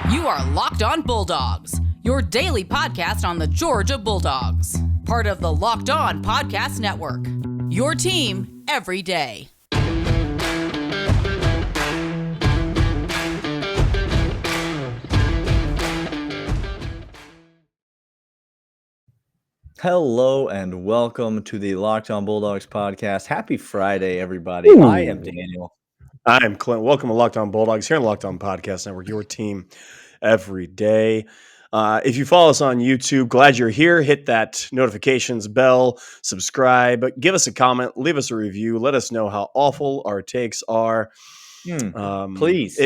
You are Locked On Bulldogs, your daily podcast on the Georgia Bulldogs. Part of the Locked On Podcast Network. Your team every day. Hello and welcome to the Locked On Bulldogs podcast. Happy Friday, everybody. Ooh. I am Daniel. I'm Clint. Welcome to Locked On Bulldogs here on Locked On Podcast Network, your team every day. If you follow us on YouTube, glad you're here. Hit that notifications bell, subscribe, give us a comment, leave us a review. Let us know how awful our takes are. Please.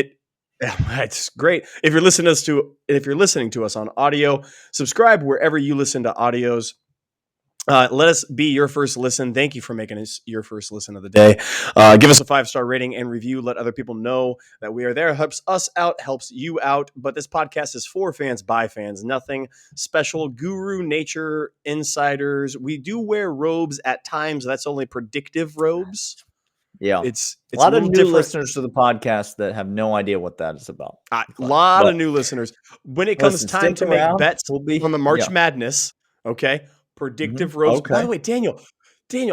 It's great. If you're listening to us on audio, subscribe wherever you listen to audios. Let us be your first listen. Thank you for making us your first listen of the day. Give us a 5-star rating and review. Let other people know that we are there. Helps us out, helps you out. But this podcast is for fans, by fans. Nothing special. Guru, nature, insiders. We do wear robes at times. That's only predictive robes. Yeah. It's a lot of new different. Listeners to the podcast that have no idea what that is about. A lot of new listeners. When it comes time to make bets on the March Madness, okay? Predictive robes. Okay. By the way, Daniel,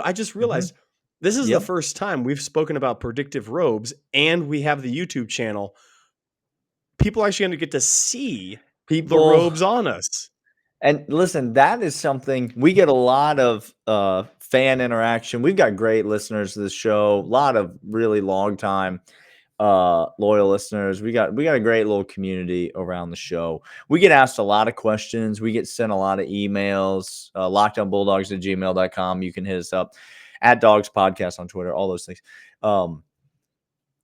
I just realized this is the first time we've spoken about predictive robes, and we have the YouTube channel. People are actually going to get to see the robes on us. And listen, that is something we get a lot of fan interaction. We've got great listeners to this show, a lot of really long time loyal listeners. We got a great little community around the show. We get asked a lot of questions. We get sent a lot of emails. LockedOnBulldogs@gmail.com. You can hit us up at Dawgs Podcast on Twitter, all those things.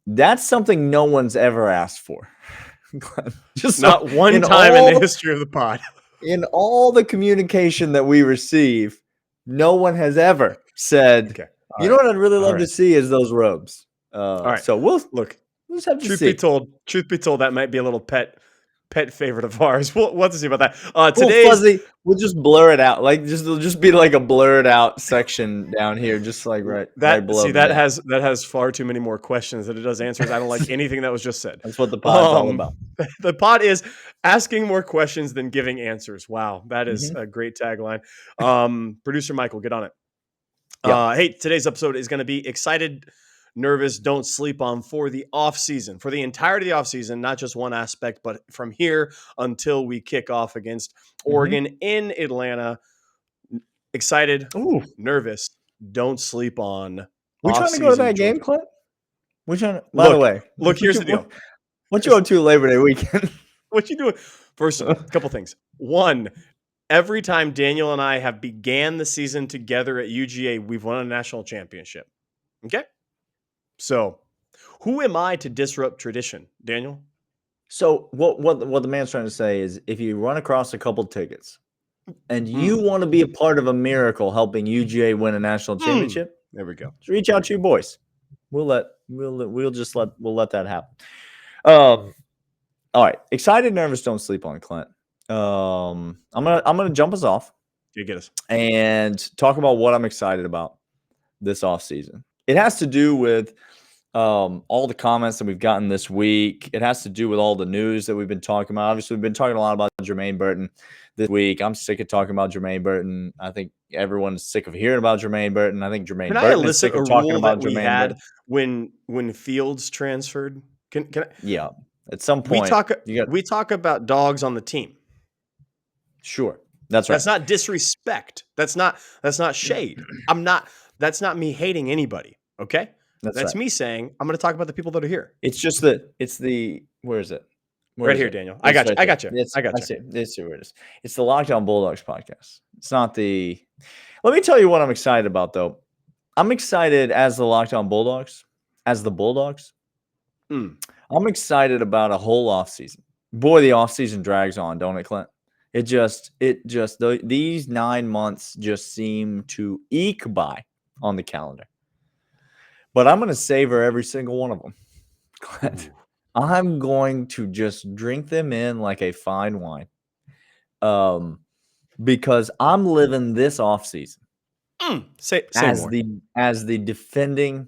That's something no one's ever asked for. Just not one time in the history of the pod. In all the communication that we receive, no one has ever said, okay, you know what I'd really love to see is those robes. All right. So we'll just have to see. Truth be told, that might be a little pet favorite of ours. We'll have to see about that. Today's we'll just blur it out. Like it'll just be like a blurred out section down here, just like right below. See, that has far too many more questions than it does answers. I don't like anything that was just said. That's what the pod's all about. The pod is asking more questions than giving answers. Wow, that is a great tagline. Producer Michael, get on it. Hey, today's episode is going to be excited, nervous, don't sleep on for the offseason, for the entirety of the offseason, not just one aspect, but from here until we kick off against Oregon in Atlanta. Excited, nervous, don't sleep on. We trying to go to that game, Clint? By the way, here's the deal. What you up to Labor Day weekend? What you doing? First, a couple things. One, every time Daniel and I have began the season together at UGA, we've won a national championship. Okay? So, who am I to disrupt tradition, Daniel? So, what the man's trying to say is, if you run across a couple tickets and you want to be a part of a miracle helping UGA win a national championship, there we go. Just reach out to your boys. We'll let that happen. All right, excited, nervous, don't sleep on Clint. I'm gonna jump us off. You get us and talk about what I'm excited about this offseason. It has to do with all the comments that we've gotten this week. It has to do with all the news that we've been talking about. Obviously, we've been talking a lot about Jermaine Burton this week. I'm sick of talking about Jermaine Burton. I think everyone's sick of hearing about Jermaine Burton. I think Jermaine Burton is sick of talking about Jermaine Burton. When Fields transferred. Can I? Yeah, at some point we talk about dogs on the team. Sure, that's right. That's not disrespect. That's not shade. That's not me hating anybody. Okay, that's right. Me saying I'm going to talk about the people that are here. It's just that where is it? Right here, Daniel. I got you. I got you. I see it. Let's see where it is. It's the Locked On Bulldogs podcast. It's not the. Let me tell you what I'm excited about, though. I'm excited as the Locked On Bulldogs, as the Bulldogs. I'm excited about a whole offseason. Boy, the offseason drags on, don't it, Clint? These 9 months just seem to eke by on the calendar. But I'm going to savor every single one of them. Clint. I'm going to just drink them in like a fine wine. Because I'm living this offseason as the defending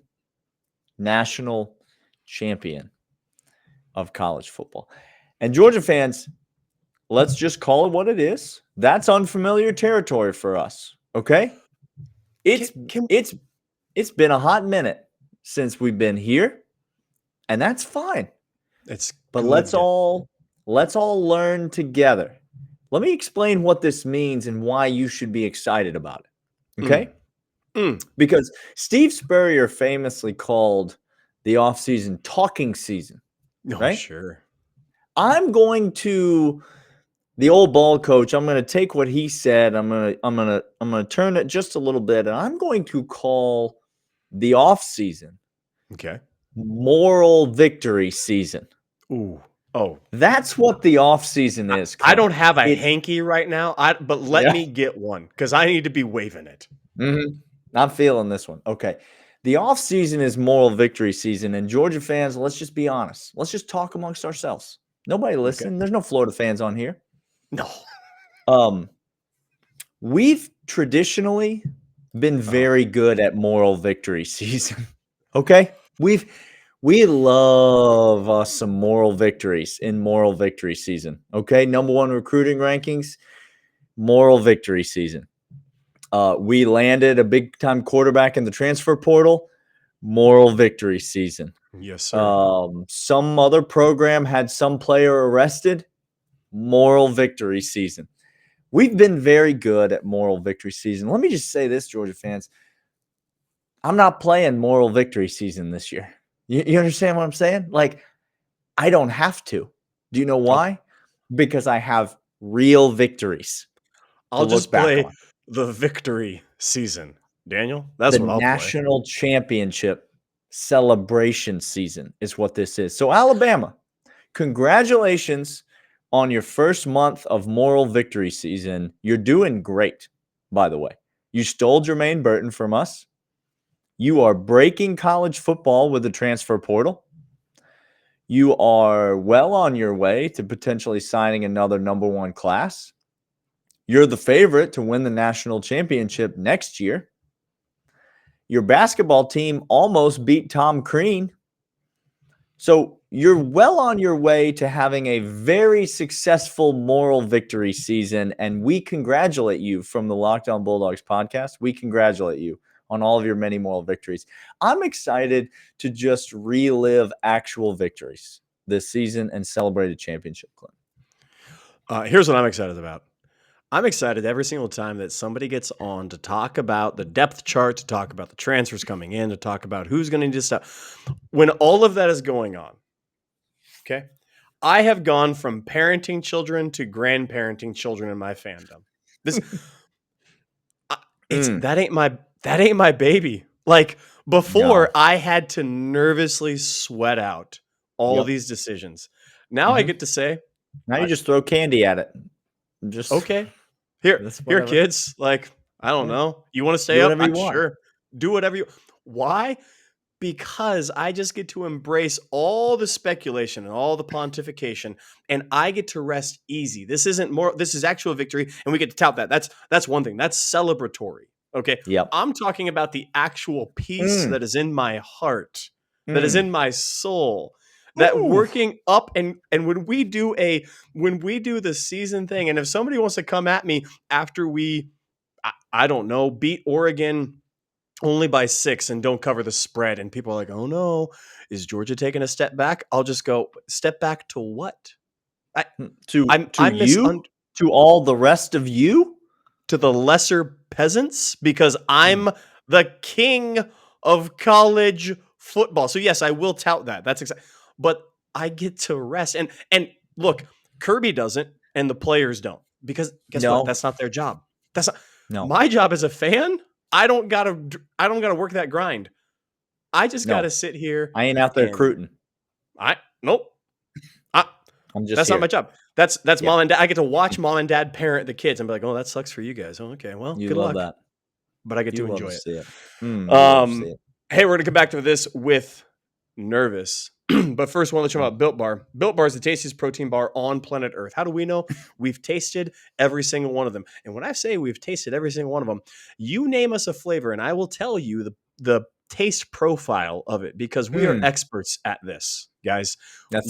national champion of college football. And Georgia fans, let's just call it what it is. That's unfamiliar territory for us. Okay? It's been a hot minute since we've been here, and that's fine. But let's all learn together. Let me explain what this means and why you should be excited about it. Okay? Because Steve Spurrier famously called the offseason talking season. Right? Sure. I'm going to the old ball coach. I'm going to take what he said. I'm going to turn it just a little bit, and I'm going to call the offseason moral victory season. Ooh. Oh, that's what the offseason is. I don't have a hanky right now, but let me get one because I need to be waving it. I'm feeling this one. Okay. The offseason is moral victory season, and Georgia fans, let's just be honest. Let's just talk amongst ourselves. Nobody listening. Okay. There's no Florida fans on here. No. We've traditionally been very good at moral victory season. Okay? We love us some moral victories in moral victory season. Okay? Number 1 recruiting rankings, moral victory season. We landed a big-time quarterback in the transfer portal, moral victory season. Yes, sir. Some other program had some player arrested, moral victory season. We've been very good at moral victory season. Let me just say this, Georgia fans. I'm not playing moral victory season this year. You understand what I'm saying? Like, I don't have to. Do you know why? Because I have real victories. I'll just play the victory season. Daniel, that's what I'll play. The national championship celebration season is what this is. So, Alabama, congratulations on your first month of moral victory season. You're doing great, by the way. You stole Jermaine Burton from us. You are breaking college football with the transfer portal. You are well on your way to potentially signing another number 1 class. You're the favorite to win the national championship next year. Your basketball team almost beat Tom Crean. So you're well on your way to having a very successful moral victory season, and we congratulate you from the Locked On Bulldogs podcast. We congratulate you on all of your many moral victories. I'm excited to just relive actual victories this season and celebrate a championship, Clint. Here's what I'm excited about. I'm excited every single time that somebody gets on to talk about the depth chart, to talk about the transfers coming in, to talk about who's going to do stuff. When all of that is going on, okay, I have gone from parenting children to grandparenting children in my fandom. That ain't my baby. Like before, I had to nervously sweat out all these decisions. Now I get to say, now you just throw candy at it. Just okay. Here, kids. Like, I don't know. You want to stay up? Sure. Do whatever you. Why? Because I just get to embrace all the speculation and all the pontification, and I get to rest easy. This is actual victory, and we get to tout that. That's one thing. That's celebratory. Okay. Yep. I'm talking about the actual peace that is in my heart, that is in my soul. That working up and when we do the season thing, and if somebody wants to come at me after we, I don't know, beat Oregon only by 6 and don't cover the spread, and people are like, oh no, is Georgia taking a step back? I'll just go, step back to what? To all the rest of you? To the lesser peasants? Because I'm the king of college football. So yes, I will tout that. That's exactly. But I get to rest. And look, Kirby doesn't, and the players don't. Because guess what? That's not their job. That's not my job as a fan. I don't gotta work that grind. I just gotta sit here. I ain't out there recruiting. Nope. That's not my job. That's mom and dad. I get to watch mom and dad parent the kids and be like, oh, that sucks for you guys. Oh, okay. Well, you good love luck. That. But I get to enjoy it. See Hey, we're gonna come back to this with nervous. But first, I want to let you know about Built Bar. Built Bar is the tastiest protein bar on planet Earth. How do we know? We've tasted every single one of them. And when I say we've tasted every single one of them, you name us a flavor, and I will tell you the taste profile of it, because we are experts at this, guys.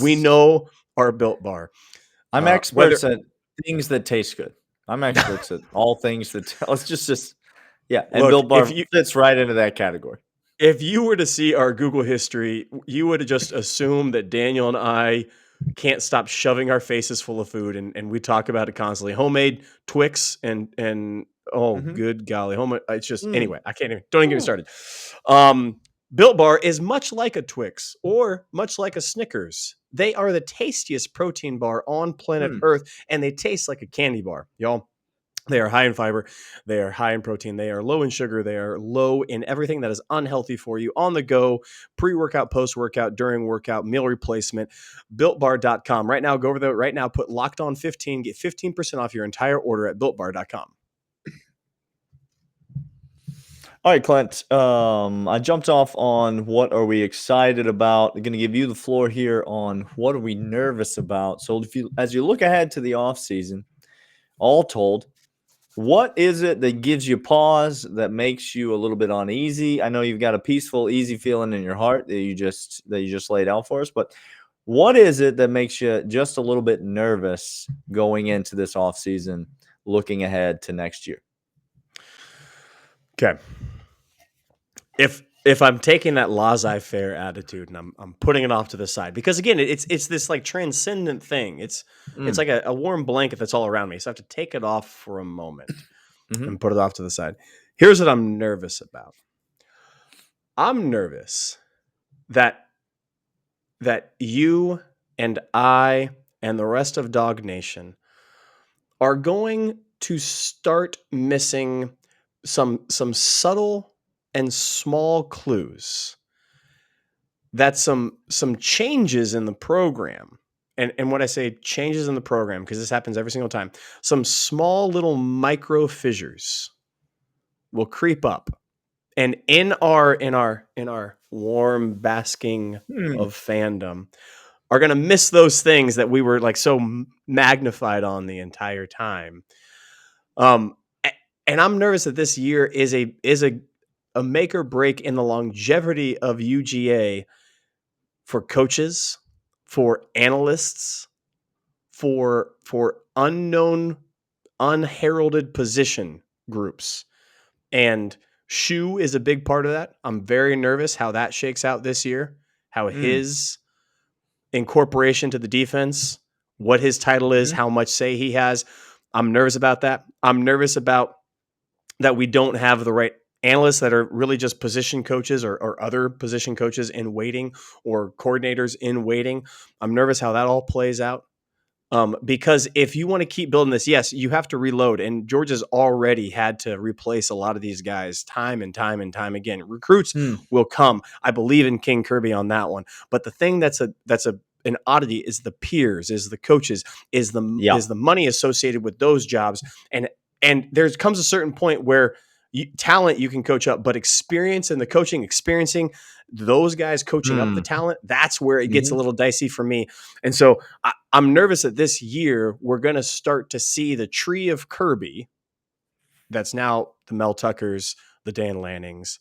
We know are Built Bar. I'm Whether experts at things that taste good. I'm experts at all things that let's just yeah, and look, Built Bar fits right into that category. if you were to see our Google history, you would just assume that Daniel and I can't stop shoving our faces full of food, and we talk about it constantly. Homemade Twix and oh, Mhm. good golly, home. It's just Mm. anyway. I can't even. Don't even get me Ooh. started. Built Bar is much like a Twix or much like a Snickers. They are the tastiest protein bar on planet Mm. Earth, and they taste like a candy bar, y'all. They are high in fiber. They are high in protein. They are low in sugar. They are low in everything that is unhealthy for you on the go, pre-workout, post-workout, during workout, meal replacement. BuiltBar.com. Right now, go over there right now, put Locked On 15, get 15% off your entire order at BuiltBar.com. All right, Clint. I jumped off on what are we excited about. I'm going to give you the floor here on what are we nervous about. So as you look ahead to the offseason, all told, what is it that gives you pause, that makes you a little bit uneasy? I know you've got a peaceful, easy feeling in your heart that you just laid out for us, but what is it that makes you just a little bit nervous going into this offseason, looking ahead to next year? Okay. If I'm taking that laissez-faire attitude and I'm putting it off to the side, because again, it's this like transcendent thing. It's like a warm blanket that's all around me. So I have to take it off for a moment and put it off to the side. Here's what I'm nervous about. I'm nervous that you and I and the rest of Dog Nation are going to start missing some subtle and small clues that some changes in the program, and when I say changes in the program, because this happens every single time, some small little micro fissures will creep up, and in our warm basking of fandom are going to miss those things that we were like so magnified on the entire time. And I'm nervous that this year is a make or break in the longevity of UGA for coaches, for analysts, for unknown, unheralded position groups. And Shu is a big part of that. I'm very nervous how that shakes out this year, how his incorporation to the defense, what his title is, how much say he has. I'm nervous about that. I'm nervous about that we don't have the right analysts that are really just position coaches or other position coaches in waiting or coordinators in waiting. I'm nervous how that all plays out. Because if you want to keep building this, yes, you have to reload. And Georgia's already had to replace a lot of these guys time and time and time again. Recruits will come. I believe in King Kirby on that one. But the thing that's an oddity is the peers, is the coaches, is the money associated with those jobs. And there comes a certain point where talent you can coach up, but experience and the coaching, experiencing those guys coaching up the talent, that's where it gets a little dicey for me. And so I'm nervous that this year we're going to start to see the tree of Kirby. That's now the Mel Tuckers, the Dan Lannings.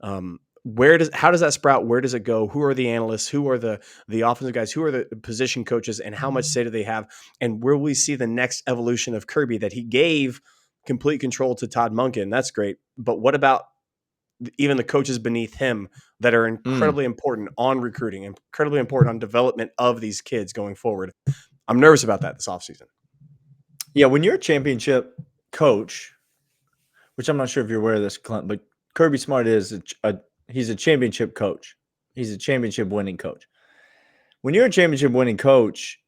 How does that sprout? Where does it go? Who are the analysts? Who are the offensive guys? Who are the position coaches? And how much say do they have? And where will we see the next evolution of Kirby that he gave complete control to Todd Monken? That's great. But what about even the coaches beneath him that are incredibly important on recruiting, incredibly important on development of these kids going forward? I'm nervous about that this offseason. Yeah, when you're a championship coach, which I'm not sure if you're aware of this, Clint, but Kirby Smart is he's a championship coach. He's a championship winning coach. When you're a championship winning coach,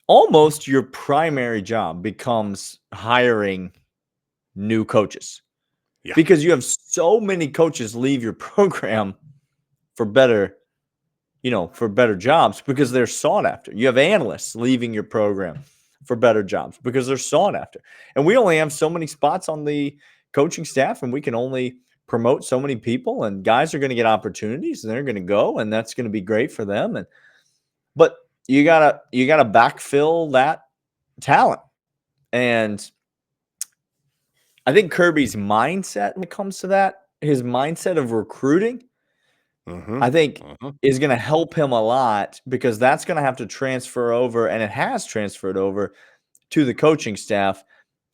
almost your primary job becomes hiring new coaches. Yeah. Because you have so many coaches leave your program for better jobs because they're sought after. You have analysts leaving your program for better jobs because they're sought after. And we only have so many spots on the coaching staff, and we can only promote so many people, and guys are going to get opportunities and they're going to go, and that's going to be great for them. But you gotta backfill that talent. And I think Kirby's mindset when it comes to that, his mindset of recruiting I think is going to help him a lot, because that's going to have to transfer over, and it has transferred over to the coaching staff.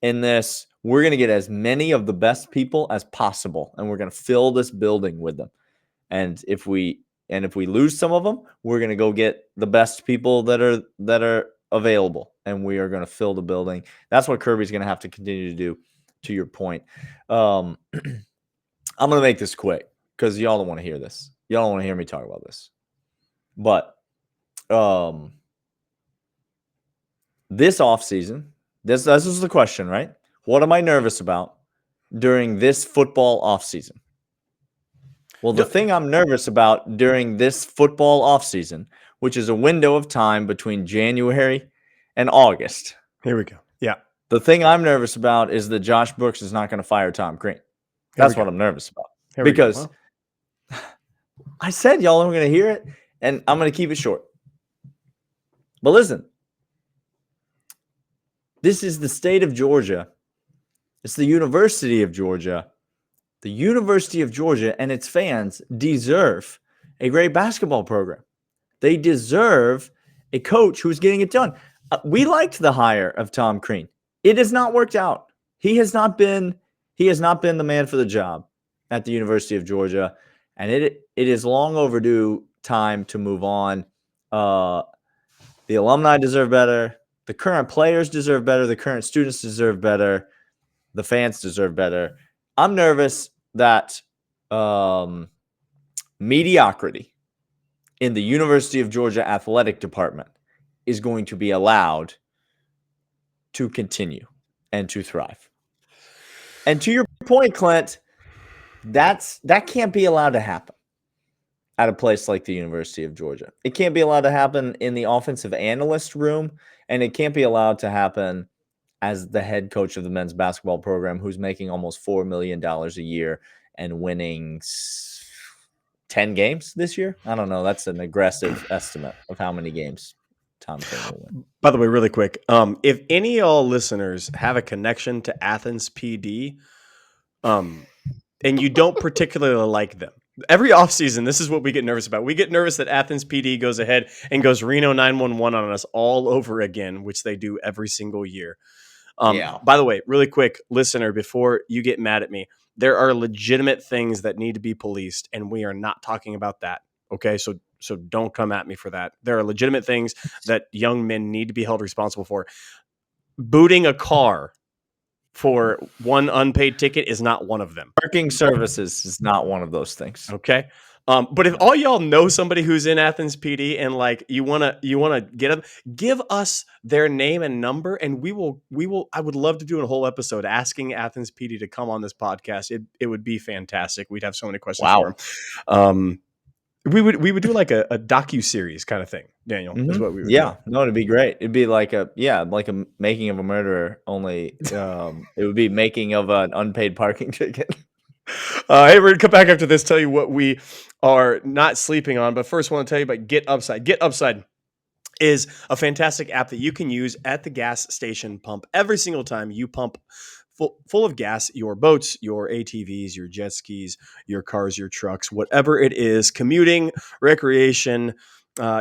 In this, we're going to get as many of the best people as possible, and we're going to fill this building with them. And if we lose some of them, we're going to go get the best people that are available, and we are going to fill the building. That's what Kirby's going to have to continue to do, to your point. I'm going to make this quick because y'all don't want to hear this. Y'all don't want to hear me talk about this. But this offseason, this is the question, right? What am I nervous about during this football offseason? Well, the thing I'm nervous about during this football offseason, which is a window of time between January and August. Here we go. Yeah. The thing I'm nervous about is that Josh Brooks is not going to fire Tom Crean. That's what I'm nervous about. Because I said y'all are going to hear it, and I'm going to keep it short. But listen, this is the state of Georgia. It's the University of Georgia. The University of Georgia and its fans deserve a great basketball program. They deserve a coach who's getting it done. We liked the hire of Tom Crean. It has not worked out. He has not been the man for the job at the University of Georgia, and it is long overdue time to move on. The alumni deserve better. The current players deserve better. The current students deserve better. The fans deserve better. I'm nervous that mediocrity in the University of Georgia athletic department is going to be allowed to continue and to thrive. And to your point, Clint, that can't be allowed to happen at a place like the University of Georgia. It can't be allowed to happen in the offensive analyst room, and it can't be allowed to happen as the head coach of the men's basketball program, who's making almost $4 million a year and winning 10 games this year. I don't know. That's an aggressive estimate of how many games Tom Crean will win. By the way, really quick, if any of y'all listeners have a connection to Athens PD, and you don't particularly like them, every offseason, this is what we get nervous about. We get nervous that Athens PD goes ahead and goes Reno 911 on us all over again, which they do every single year. By the way, really quick, listener, before you get mad at me, there are legitimate things that need to be policed, and we are not talking about that. Okay, so don't come at me for that. There are legitimate things that young men need to be held responsible for. Booting a car for one unpaid ticket is not one of them. Parking services is not one of those things. Okay. But if all y'all know somebody who's in Athens PD and like you wanna get them, give us their name and number, and we will. I would love to do a whole episode asking Athens PD to come on this podcast. It would be fantastic. We'd have so many questions for him. We would do like a docu-series kind of thing, Daniel. Is what we would do. No, it'd be great. It'd be like a making of a murderer, only it would be making of an unpaid parking ticket. Hey, we're going to come back after this, tell you what we are not sleeping on. But first, I want to tell you about Get Upside. Get Upside is a fantastic app that you can use at the gas station pump every single time you pump full of gas your boats, your ATVs, your jet skis, your cars, your trucks, whatever it is, commuting, recreation.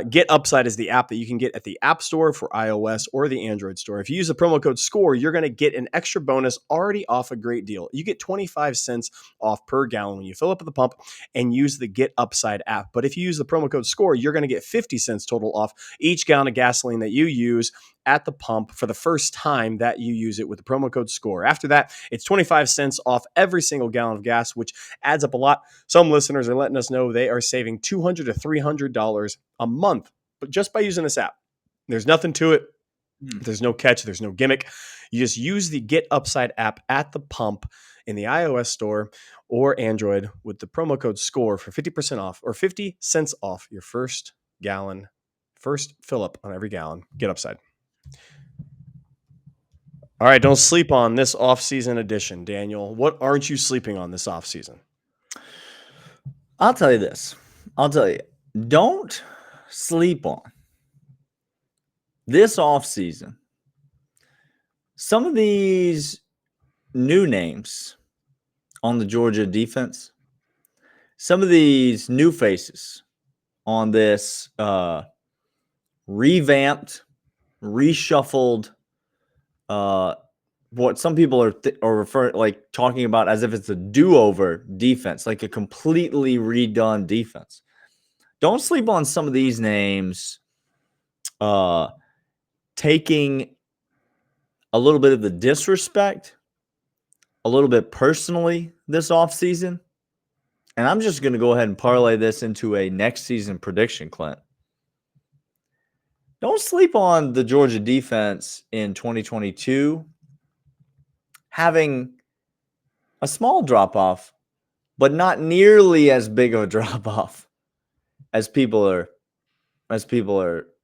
Get Upside is the app that you can get at the App Store for iOS or the Android store. If you use the promo code SCORE, you're going to get an extra bonus already off a great deal. You get 25 cents off per gallon when you fill up at the pump and use the Get Upside app. But if you use the promo code SCORE, you're going to get 50 cents total off each gallon of gasoline that you use at the pump for the first time that you use it with the promo code SCORE. After that, it's 25 cents off every single gallon of gas, which adds up a lot. Some listeners are letting us know they are saving $200 to $300 a month, but just by using this app. There's nothing to it. There's no catch. There's no gimmick. You just use the Get Upside app at the pump in the iOS store or Android with the promo code SCORE for 50% off or 50 cents off your first fill up on every gallon. Get Upside. All right, don't sleep on this off-season edition, Daniel. What aren't you sleeping on this off-season? I'll tell you this. Don't sleep on this off-season. Some of these new names on the Georgia defense some of these new faces on this revamped, reshuffled, what some people are referring, like talking about as if it's a do-over defense, like a completely redone defense. Don't sleep on some of these names taking a little bit of the disrespect, a little bit personally this offseason. And I'm just going to go ahead and parlay this into a next season prediction, Clint. Don't sleep on the Georgia defense in 2022 having a small drop-off, but not nearly as big of a drop-off as people are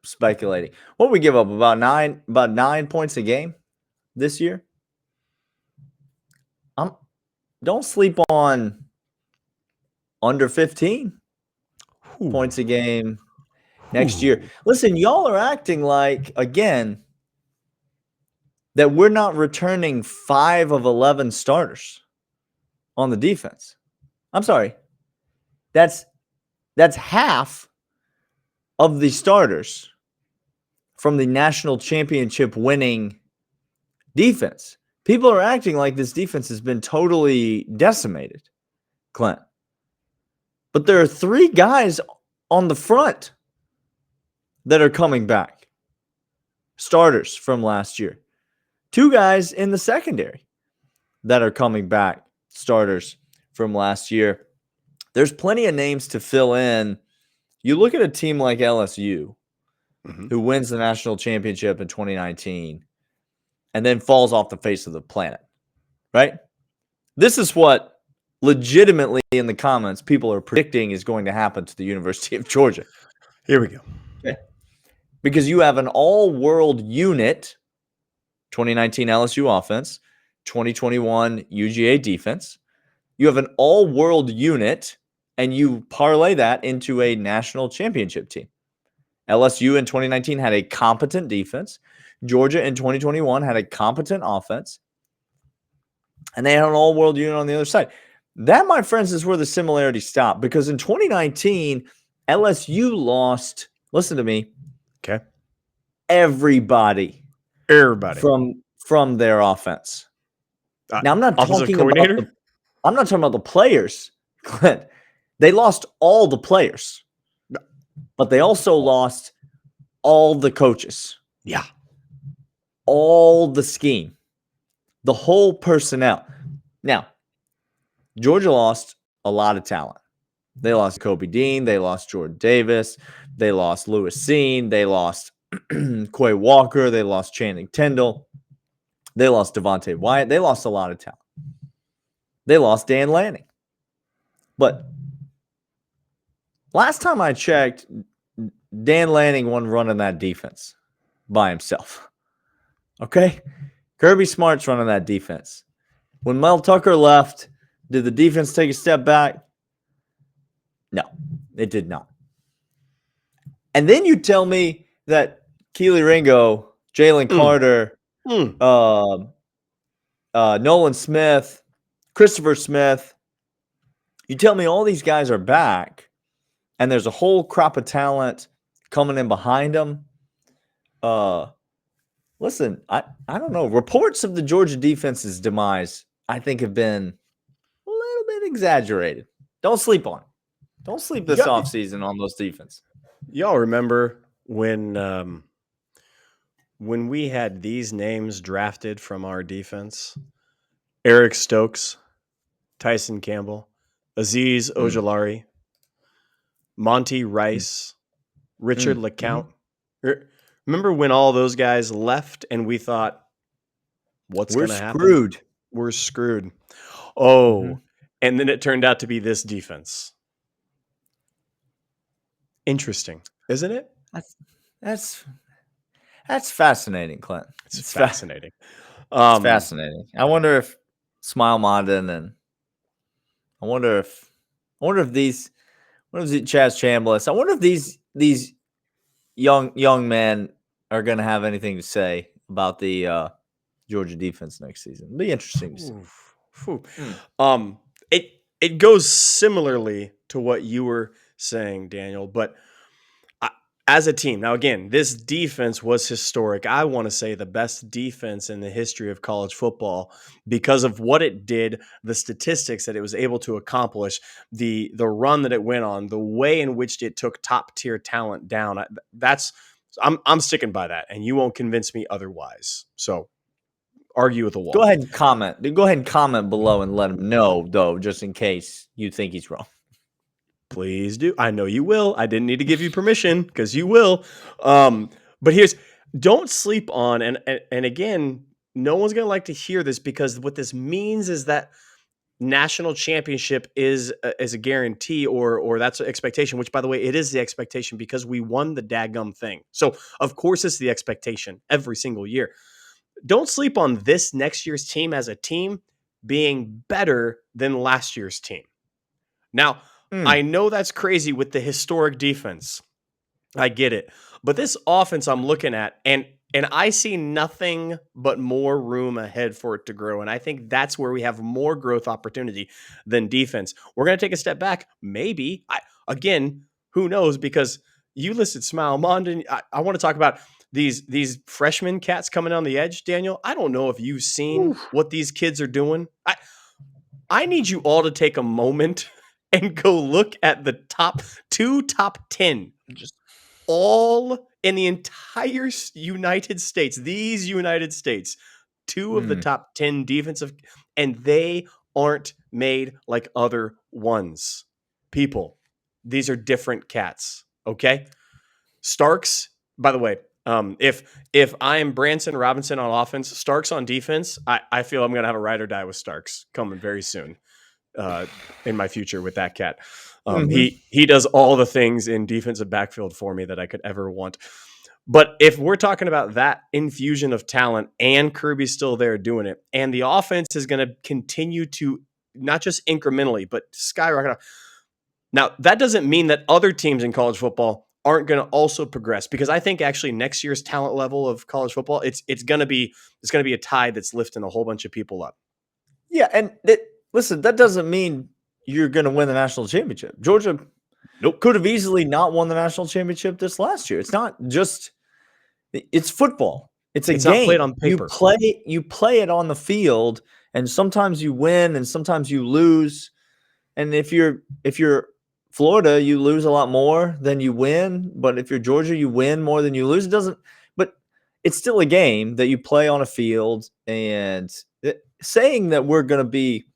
speculating. What we give up about 9 points a game this year. Don't sleep on under 15 points a game next year. Listen, y'all are acting like, again, that we're not returning 5 of 11 starters on the defense. I'm sorry. That's half of the starters from the national championship winning defense. People are acting like this defense has been totally decimated, Clint. But there are 3 guys on the front that are coming back. Starters from last year. 2 guys in the secondary that are coming back. Starters from last year. There's plenty of names to fill in. You look at a team like LSU, who wins the national championship in 2019 and then falls off the face of the planet, right? This is what legitimately in the comments people are predicting is going to happen to the University of Georgia. Here we go. Okay. Because you have an all-world unit, 2019 LSU offense, 2021 UGA defense. You have an all-world unit, and you parlay that into a national championship team. LSU in 2019 had a competent defense. Georgia in 2021 had a competent offense. And they had an all-world unit on the other side. That, my friends, is where the similarities stop. Because in 2019, LSU lost, listen to me, okay, everybody from their offense. Now, I'm not talking about the players, Clint. They lost all the players. But they also lost all the coaches. Yeah. All the scheme. The whole personnel. Now, Georgia lost a lot of talent. They lost Kobe Dean. They lost Jordan Davis. They lost Lewis Seen. They lost Quay Walker. They lost Channing Tindall. They lost Devontae Wyatt. They lost a lot of talent. They lost Dan Lanning. But last time I checked, Dan Lanning wasn't running that defense by himself. Okay? Kirby Smart's running that defense. When Mel Tucker left, did the defense take a step back? No, it did not. And then you tell me that Keely Ringo, Jalen Carter, Nolan Smith, Christopher Smith, you tell me all these guys are back and there's a whole crop of talent coming in behind them. Listen, I don't know. Reports of the Georgia defense's demise, I think, have been a little bit exaggerated. Don't sleep on it. Don't sleep this offseason on those defense. Y'all remember when we had these names drafted from our defense? Eric Stokes, Tyson Campbell, Azeez Ojulari, Monty Rice, Richard LeCount. Remember when all those guys left and we thought, what's going to happen? We're screwed. Oh, and then it turned out to be this defense. Interesting, isn't it? That's fascinating, Clint. It's fascinating. It's fascinating. I wonder if Smile Mondin and I wonder if these Chaz Chambliss, I wonder if these young men are going to have anything to say about the Georgia defense next season. It'll be interesting to see. it goes similarly to what you were saying, Daniel, but as a team, now again, this defense was historic. I want to say the best defense in the history of college football because of what it did, the statistics that it was able to accomplish, the run that it went on, the way in which it took top tier talent down. I'm sticking by that, and you won't convince me otherwise. So argue with the wall. Go ahead and comment. Go ahead and comment below and let him know, though, just in case you think he's wrong. Please do. I know you will. I didn't need to give you permission because you will. But don't sleep on, and again, no one's going to like to hear this because what this means is that national championship is a guarantee or that's an expectation, which by the way, it is the expectation because we won the daggum thing. So of course it's the expectation every single year. Don't sleep on this next year's team as a team being better than last year's team. Now, I know that's crazy with the historic defense. I get it. But this offense I'm looking at, and I see nothing but more room ahead for it to grow. And I think that's where we have more growth opportunity than defense. We're going to take a step back. Maybe. Again, who knows? Because you listed Smile Mondon. I want to talk about these freshman cats coming on the edge, Daniel. I don't know if you've seen what these kids are doing. I need you all to take a moment and go look at the top 10, just all in the entire United States, these United States, 2 of the top 10 defensive, and they aren't made like other ones. People, these are different cats, okay? Starks, by the way, if I am Branson Robinson on offense, Starks on defense, I feel I'm going to have a ride or die with Starks coming very soon. In my future with that cat. He does all the things in defensive backfield for me that I could ever want. But if we're talking about that infusion of talent and Kirby's still there doing it, and the offense is going to continue to not just incrementally, but skyrocket. Now, that doesn't mean that other teams in college football aren't going to also progress, because I think actually next year's talent level of college football, it's going to be a tide that's lifting a whole bunch of people up. Yeah, and listen, that doesn't mean you're going to win the national championship. Georgia could have easily not won the national championship this last year. It's not just – it's football. It's a game. Not played on paper. You play it on the field, and sometimes you win and sometimes you lose. And if you're Florida, you lose a lot more than you win. But if you're Georgia, you win more than you lose. But it's still a game that you play on a field, and saying that we're going to be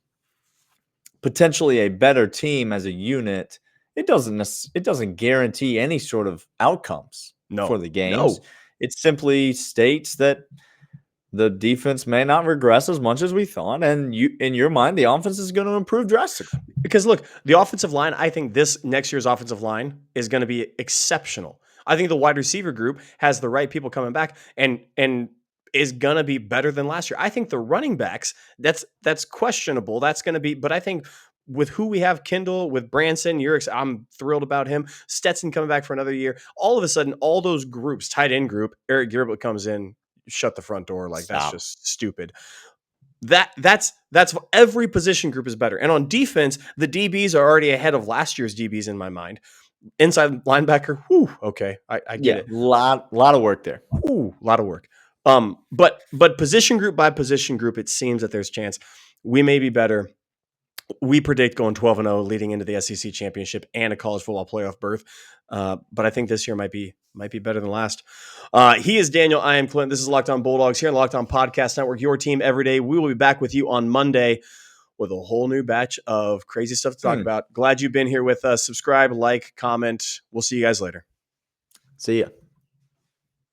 potentially a better team as a unit, it doesn't guarantee any sort of outcomes for the games. It simply states that the defense may not regress as much as we thought, and in your mind, the offense is going to improve drastically. Because look, the offensive line, I think this next year's offensive line is going to be exceptional. I think the wide receiver group has the right people coming back and is going to be better than last year. I think the running backs, that's questionable. That's going to be, but I think with who we have, Kendall, with Branson, I'm thrilled about him. Stetson coming back for another year. All of a sudden, all those groups, tight end group, Eric Gilbert comes in, shut the front door. That's just stupid. That's every position group is better. And on defense, the DBs are already ahead of last year's DBs in my mind. Inside linebacker, okay, I get it. Lot of work there. A lot of work. But position group by position group, it seems that there's chance we may be better. We predict going 12-0 leading into the SEC championship and a college football playoff berth. But I think this year might be better than last. He is Daniel. I am Clint. This is Locked On Bulldogs here on the Locked On Podcast Network, your team every day. We will be back with you on Monday with a whole new batch of crazy stuff to talk about. Glad you've been here with us. Subscribe, like, comment. We'll see you guys later. See ya.